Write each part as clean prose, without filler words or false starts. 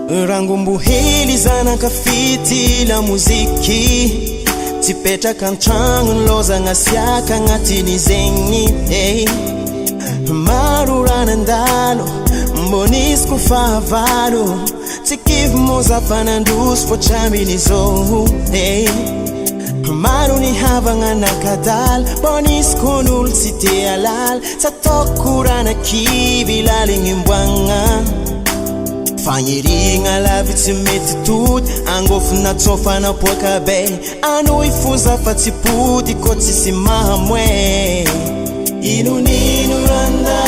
Rangumbuheli zanakafiti la muziki Tipetraka antragno loza gnasiaka agnatiny zegny hey. Maro ranandalo mbonisy ko fahavalo Tsy kivy mo zafan'androso fô tramin'izao hey. Maro ny havagna nakadala mbonisy ko n'olo tsy te alala Tsy ataoko korana kivy laligny imboagna Fagnirigna lavitsy mety tody Angofina tsofana poaka be Anoy foza fa tsy pody ko tsisy mahamwe Inonino randa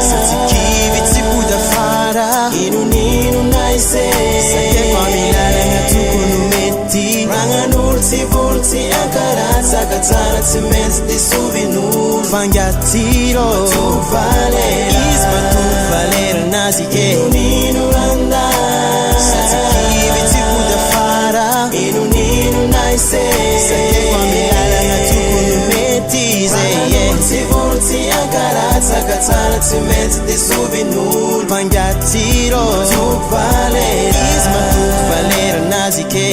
Sa tsy kivy tsy pody afara Inonino naise Sake fa milalagna tokony mety Ragnan'olo tsy voly tsy ankaratsaka tsara tsy maintsy disovin'olo Fangatiro Matovy valera Izy matovy valera nazy ke Inonino randa Sa tsy kivy tsy pody afara Inonino naise Sake fa milalagna tokony mety Ragnan'olo tsy voly tsy ankaratsaka tsara tsy maintsy disovin'olo Fangatiro Matovy valera Izy matovy valera nazy ke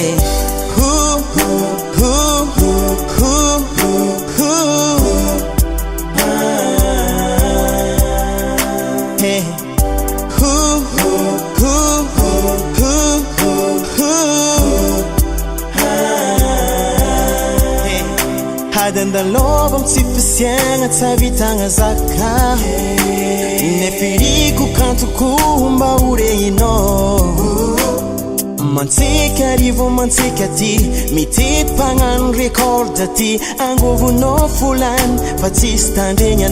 Hadandalova tsy fisiagna tsavitagna zaka Nefiriko kantoko mba horegninao Mantsika rivo mantsika ty Mitety pagnano rekorda ty Angovonao folany fa tsisy tandregny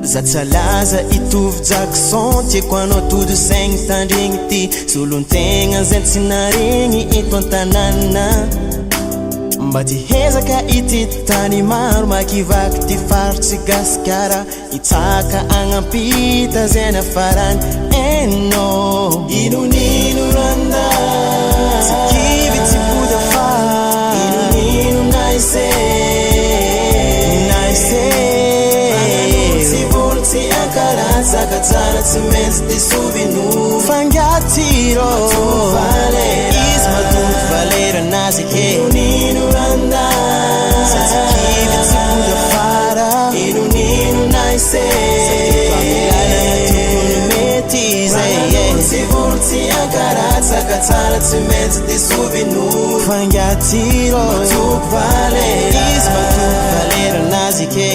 Zatsalaza itovy Jackson Tieko anao todo saigny tandregny ty Solontegna zay tsy naregny eto an-tanana Mba ty hezaka ity tany maro Makivaky ty farotsy gasikara Itsaka agnampita zay nafarany Eno Inonino randa Tsy kivy tsy pody afara Inonino naise Naise Ragnan'olo tsy voly tsy ankaratsaka tsara tsy maintsy disovin'olo Fangatiro Matovy valera Izy matovy valera nazy ke Inonino randa Sa tsy kivy tsy pody afara Inonino naise Sake fa milalagna tokony mety Ragnan'olo tsy voly tsy ankaratsaka tsara tsy maintsy disovin'olo Fangatiro Matovy valera Izy matovy valera nazy ke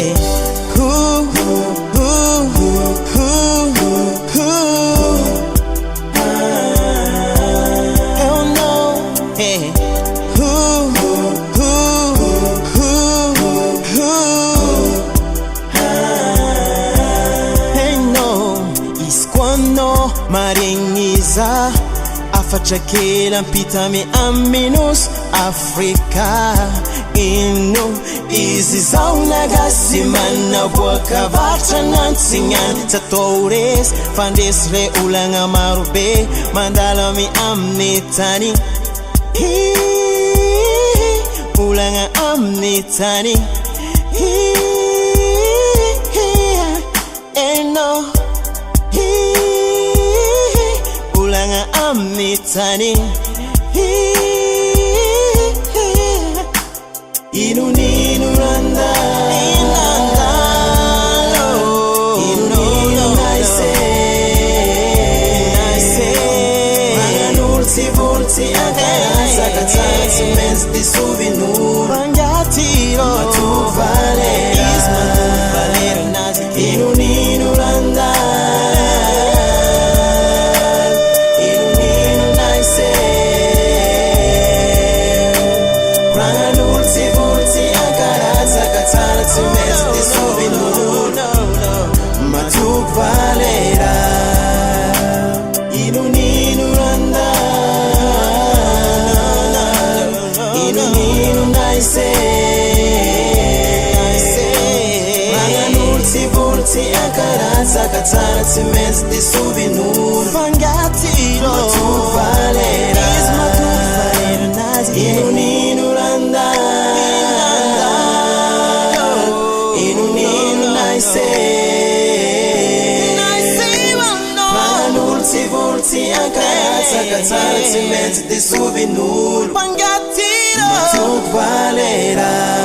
Maregniza afatra kely ampitamy aminos Afrika Ino izy zao nagasy manaboaka vatra nantsignany Tsy atao resy fandresy re olagna marobe Mandalamy amin'ny tany Olagna amin'ny tany Eno Olagna amin'ny tany Inonino randa Inandalo Inonino naise Naise Ragnan'olo tsy voly tsy ankaratsaka tsara tsy maintsy disovin'olo Fangatiro Matovy valera Izy matovy valera nazy Inonino randa Tsy maintsy disovin'olo Matovy valera Inonino randa Inonino naise Ragnan'olo tsy voly tsy ankaratsaka tsara tsy maintsy disovin'olo Fangatiro Matovy valera Izy matovy valera nazy Inonino randa Inonino naise Ragnan'olo tsy voly tsy si ankaratsa katsara tsy maintsy de sovinulo Pangatiro Matsoko valera